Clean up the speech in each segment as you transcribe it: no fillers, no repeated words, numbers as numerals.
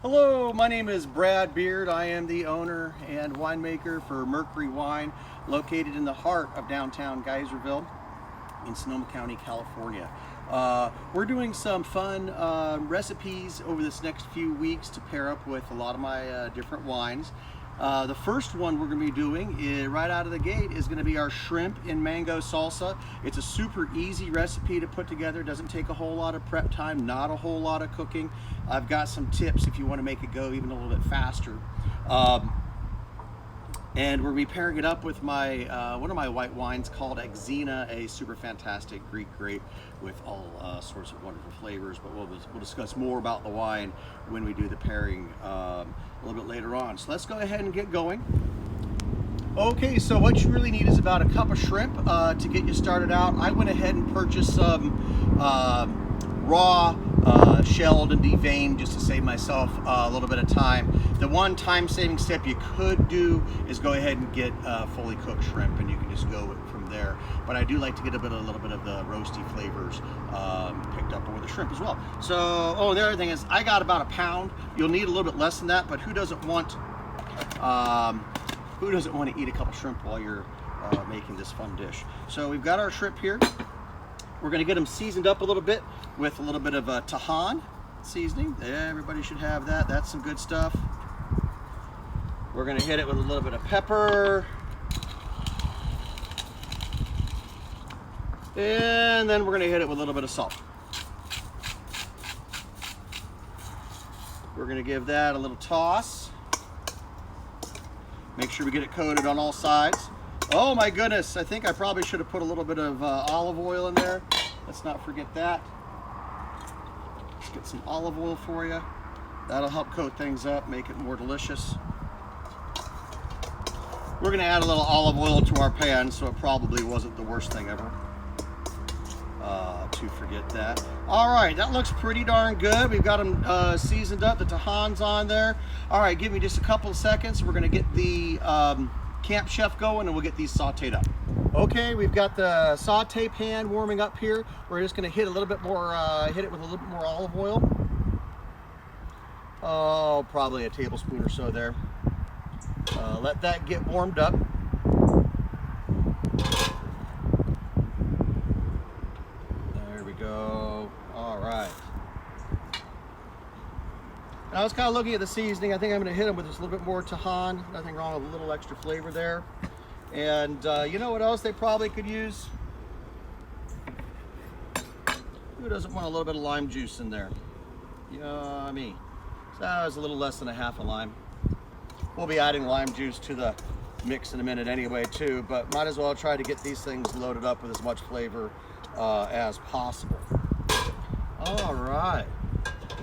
Hello, my name is Brad Beard. I am the owner and winemaker for Mercury Wine, located in the heart of downtown Geyserville in Sonoma County, California. We're doing some fun recipes over this next few weeks to pair up with a lot of my different wines. The first one we're going to be doing right out of the gate is going to be our shrimp and mango salsa. It's a super easy recipe to put together. It doesn't take a whole lot of prep time, not a whole lot of cooking. I've got some tips if you want to make it go even a little bit faster. And we're going to be pairing it up with my one of my white wines called Axina, a super fantastic Greek grape with all sorts of wonderful flavors. But we'll discuss more about the wine when we do the pairing a little bit later on. So let's go ahead and get going. Okay, so what you really need is about a cup of shrimp to get you started out. I went ahead and purchased some raw, shelled and deveined just to save myself a little bit of time. The one time-saving step you could do is go ahead and get fully cooked shrimp, and you can just go from there. But I do like to get a little bit of the roasty flavors picked up over the shrimp as well. So, the other thing is I got about a pound. You'll need a little bit less than that, but who doesn't want to eat a couple shrimp while you're making this fun dish? So we've got our shrimp here. We're going to get them seasoned up a little bit with a little bit of Tajin seasoning. Everybody should have that. That's some good stuff. We're going to hit it with a little bit of pepper. And then we're going to hit it with a little bit of salt. We're going to give that a little toss. Make sure we get it coated on all sides. Oh my goodness, I think I probably should have put a little bit of olive oil in there. Let's not forget that. Let's get some olive oil for you. That'll help coat things up, make it more delicious. We're going to add a little olive oil to our pan, so it probably wasn't the worst thing ever to forget that. All right, that looks pretty darn good. We've got them seasoned up. The Tajin's on there. All right, give me just a couple of seconds. We're going to get the Camp Chef going, and we'll get these sauteed up. Okay, we've got the saute pan warming up here. We're just going to hit a little bit more, hit it with a little bit more olive oil. Oh, probably a tablespoon or so there. Let that get warmed up. There we go. All right. I was kind of looking at the seasoning. I think I'm going to hit them with just a little bit more Tajin. Nothing wrong with a little extra flavor there. And you know what else they probably could use? Who doesn't want a little bit of lime juice in there? Me. So that was a little less than a half a lime. We'll be adding lime juice to the mix in a minute anyway too, but might as well try to get these things loaded up with as much flavor as possible. All right.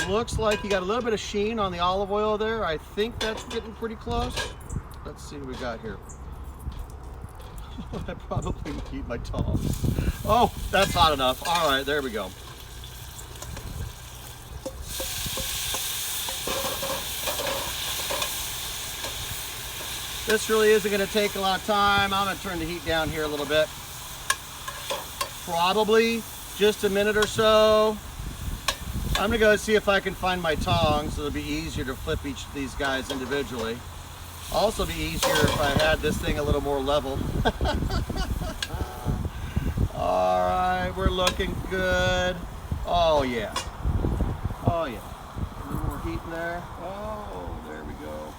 Looks like you got a little bit of sheen on the olive oil there. I think that's getting pretty close. Let's see what we got here. I probably need my tongs. Oh, that's hot enough. All right, there we go. This really isn't going to take a lot of time. I'm going to turn the heat down here a little bit. Probably just a minute or so. I'm going to go see if I can find my tongs. It'll be easier to flip each of these guys individually. Also be easier if I had this thing a little more level. All right, we're looking good. Oh yeah. Oh yeah. A little more heat in there. Oh, there we go.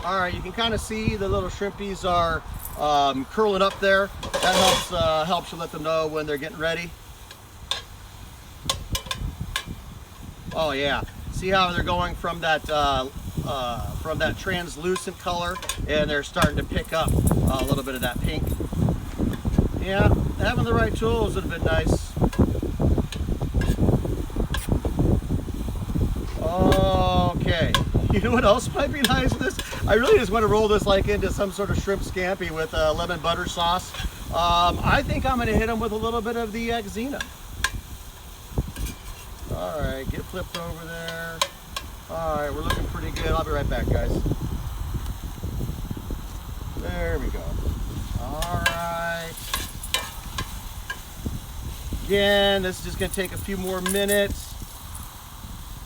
All right, you can kind of see the little shrimpies are curling up there. That helps you let them know when they're getting ready. Oh yeah, see how they're going from that translucent color, and they're starting to pick up a little bit of that pink. Yeah, having the right tools would have been nice. Okay, you know what else might be nice with this? I really just want to roll this like into some sort of shrimp scampi with lemon butter sauce. I think I'm going to hit them with a little bit of the Axina. All right, get flipped over there. All right, we're looking pretty good. I'll be right back, guys. There we go. All right. Again, this is just going to take a few more minutes.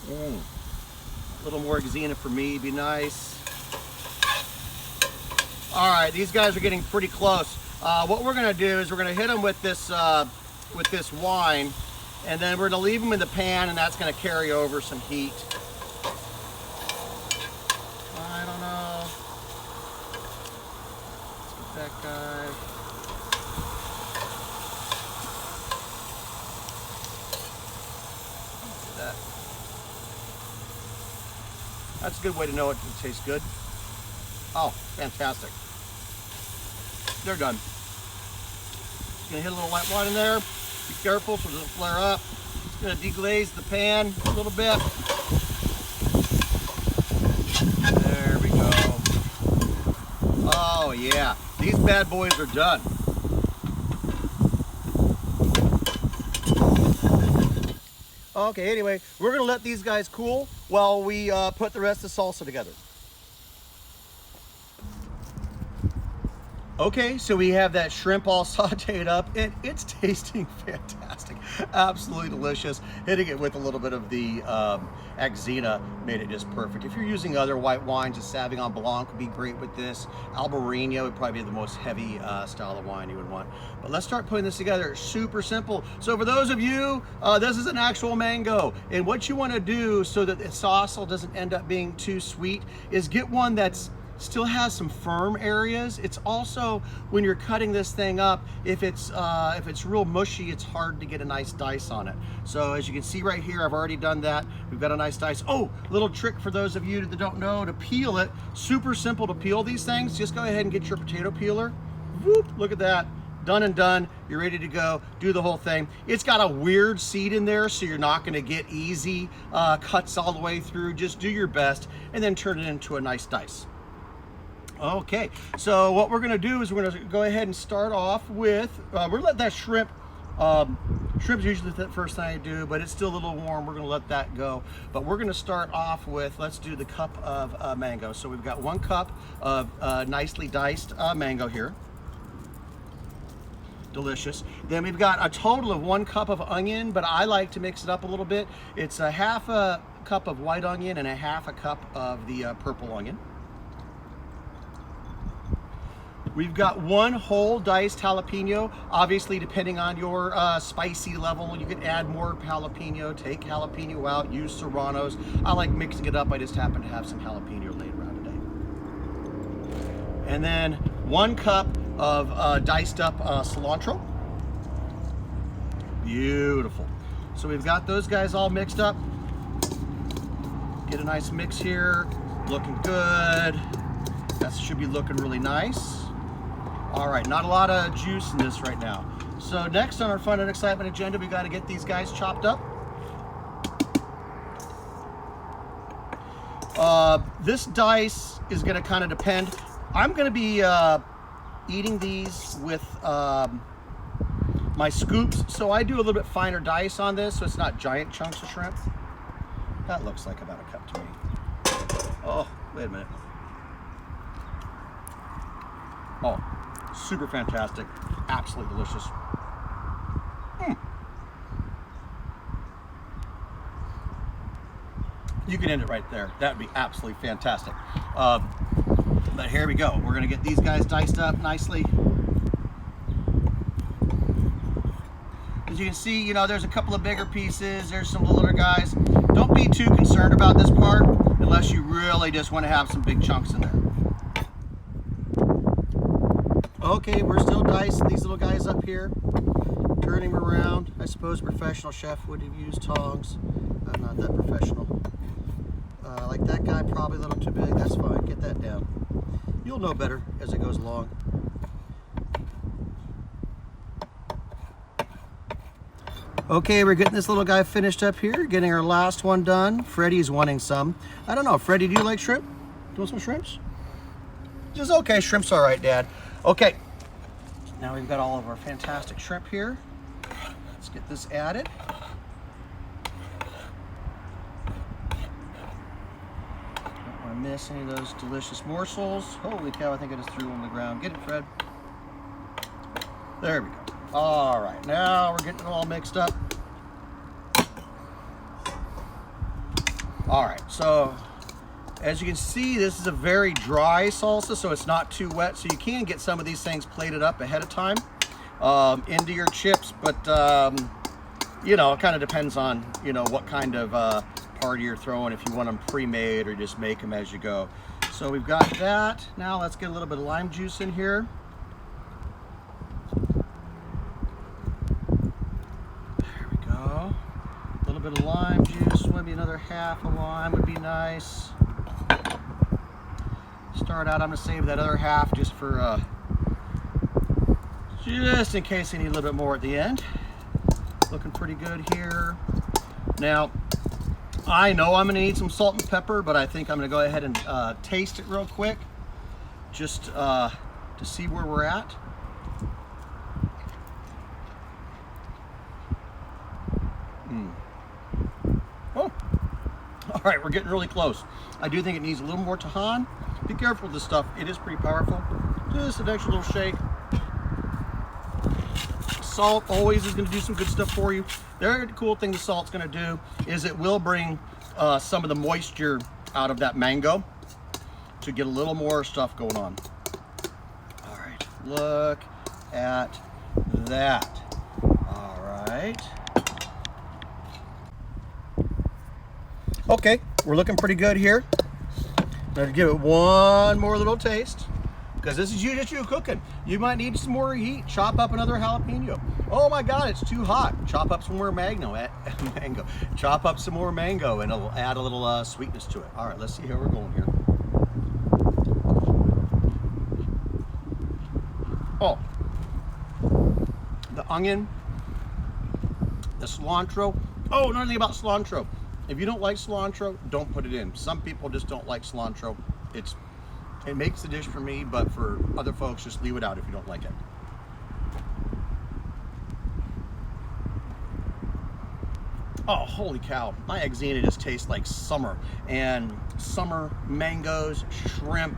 A little more Axina for me would be nice. All right, these guys are getting pretty close. What we're gonna do is we're gonna hit them with this wine, and then we're gonna leave them in the pan, and that's gonna carry over some heat. I don't know. Let's get that guy. Do that. That's a good way to know it tastes good. Oh, fantastic. They're done. Just gonna hit a little white wine in there. Be careful so it doesn't flare up. Just gonna deglaze the pan a little bit. There we go. Oh yeah, these bad boys are done. Okay, anyway, we're gonna let these guys cool while we put the rest of the salsa together. Okay, so we have that shrimp all sauteed up, and it's tasting fantastic. Absolutely delicious. Hitting it with a little bit of the Axina made it just perfect. If you're using other white wines, a Sauvignon Blanc would be great with this. Albarino would probably be the most heavy style of wine you would want. But let's start putting this together. Super simple. So for those of you, this is an actual mango. And what you want to do so that the sauce doesn't end up being too sweet is get one that's still has some firm areas. It's also, when you're cutting this thing up, if it's real mushy, it's hard to get a nice dice on it. So as you can see right here, I've already done that. We've got a nice dice. Oh, little trick for those of you that don't know to peel it. Super simple to peel these things. Just go ahead and get your potato peeler. Whoop, look at that. Done and done. You're ready to go. Do the whole thing. It's got a weird seed in there, so you're not going to get easy cuts all the way through. Just do your best and then turn it into a nice dice. Okay, so what we're gonna do is we're gonna go ahead and start off with, we're gonna let that shrimp's usually the first thing I do, but it's still a little warm. We're gonna let that go. But we're gonna start off with, let's do the cup of mango. So we've got 1 cup of nicely diced mango here. Delicious. Then we've got a total of 1 cup of onion, but I like to mix it up a little bit. It's a half a cup of white onion and a half a cup of the purple onion. We've got 1 whole diced jalapeno. Obviously, depending on your spicy level, you can add more jalapeno, take jalapeno out, use serranos. I like mixing it up. I just happen to have some jalapeno laid around today. And then 1 cup of diced up cilantro. Beautiful. So we've got those guys all mixed up. Get a nice mix here. Looking good. That should be looking really nice. All right, not a lot of juice in this right now. So next on our fun and excitement agenda, we got to get these guys chopped up. This dice is going to kind of depend. I'm going to be eating these with my scoops, so I do a little bit finer dice on this, so it's not giant chunks of shrimp. That looks like about a cup to me. Oh, wait a minute. Oh. Super fantastic, absolutely delicious. You can end it right there. That would be absolutely fantastic. But here we go. We're gonna get these guys diced up nicely. As you can see, you know, there's a couple of bigger pieces. There's some littler guys. Don't be too concerned about this part unless you really just want to have some big chunks in there. Okay, we're still dicing these little guys up here, turning them around. I suppose a professional chef would have used tongs. I'm not that professional. Like that guy, probably a little too big. That's fine, get that down. You'll know better as it goes along. Okay, we're getting this little guy finished up here, getting our last one done. Freddie's wanting some. I don't know, Freddie, do you like shrimp? Do you want some shrimps? Just okay, shrimp's all right, Dad. Okay, now we've got all of our fantastic shrimp here. Let's get this added. Don't want to miss any of those delicious morsels. Holy cow, I think I just threw one on the ground. Get it, Fred. There we go. All right, now we're getting it all mixed up. All right, so as you can see, this is a very dry salsa, so it's not too wet. So you can get some of these things plated up ahead of time into your chips, but you know, it kind of depends on, you know, what kind of party you're throwing, if you want them pre-made or just make them as you go. So we've got that. Now let's get a little bit of lime juice in here. There we go. A little bit of lime juice, maybe another half a lime would be nice. Start out, I'm gonna save that other half just for just in case I need a little bit more at the end. Looking pretty good here. Now, I know I'm gonna need some salt and pepper, but I think I'm gonna go ahead and taste it real quick, just to see where we're at. Oh, all right, we're getting really close. I do think it needs a little more Tajin. Be careful with this stuff, it is pretty powerful. Just an extra little shake. Salt always is going to do some good stuff for you. The other cool thing the salt's going to do is it will bring some of the moisture out of that mango to get a little more stuff going on. All right, look at that. All right. Okay, we're looking pretty good here. Let's give it one more little taste, because this is just you cooking. You might need some more heat. Chop up another jalapeno. Oh my God, it's too hot. Chop up some more mango. Chop up some more mango, and it'll add a little sweetness to it. All right, let's see how we're going here. Oh, the onion, the cilantro. Oh, another thing about cilantro. If you don't like cilantro, don't put it in. Some people just don't like cilantro. It makes the dish for me, but for other folks, just leave it out if you don't like it. Oh, holy cow. My Axina just tastes like summer. And summer mangoes, shrimp,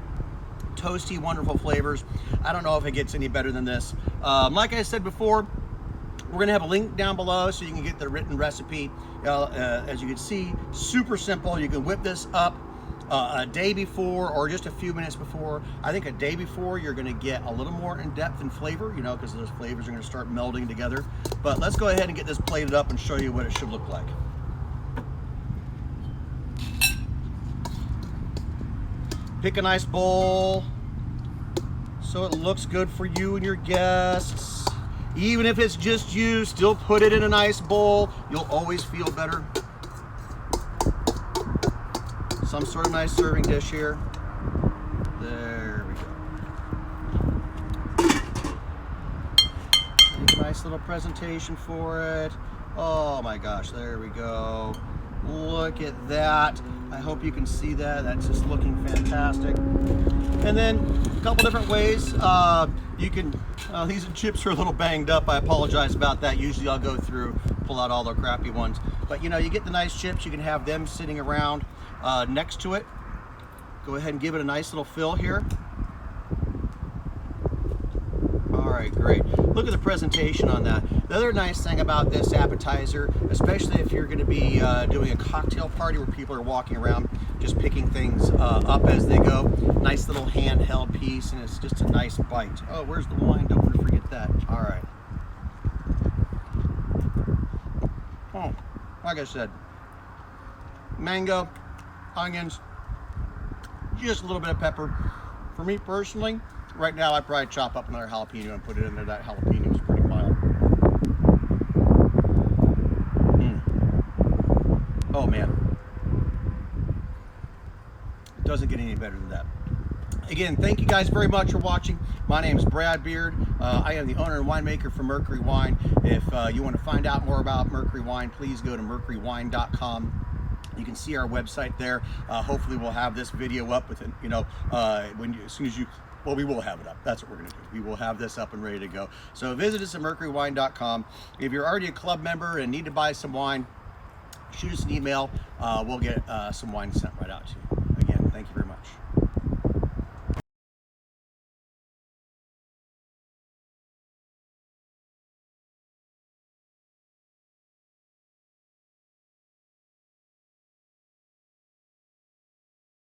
toasty, wonderful flavors. I don't know if it gets any better than this. Like I said before, we're gonna have a link down below so you can get the written recipe. As you can see, super simple. You can whip this up a day before or just a few minutes before. I think a day before you're gonna get a little more in depth in flavor, you know, because those flavors are gonna start melding together. But let's go ahead and get this plated up and show you what it should look like. Pick a nice bowl so it looks good for you and your guests. Even if it's just you, still put it in a nice bowl. You'll always feel better. Some sort of nice serving dish here. There we go. Make a nice little presentation for it. Oh my gosh, there we go. Look at that. I hope you can see that. That's just looking fantastic. And then a couple different ways. You can, these chips are a little banged up. I apologize about that. Usually I'll go through, pull out all the crappy ones. But you know, you get the nice chips, you can have them sitting around next to it. Go ahead and give it a nice little fill here. All right, great. Look at the presentation on that. The other nice thing about this appetizer, especially if you're gonna be doing a cocktail party where people are walking around just picking things up as they go, nice little handheld piece, and it's just a nice bite. Oh, where's the wine? Don't want to forget that. All right. Oh, like I said, mango, onions, just a little bit of pepper. For me personally, right now I'd probably chop up another jalapeno and put it in there. That jalapeno is pretty mild. Oh man. It doesn't get any better than that. Again, thank you guys very much for watching. My name is Brad Beard. I am the owner and winemaker for Mercury Wine. If you want to find out more about Mercury Wine, please go to mercurywine.com. You can see our website there. Hopefully we'll have this video up within, you know, as soon as you, well, we will have it up. That's what we're gonna do. We will have this up and ready to go. So visit us at mercurywine.com. If you're already a club member and need to buy some wine, shoot us an email. We'll get some wine sent right out to you. Again, thank you very much.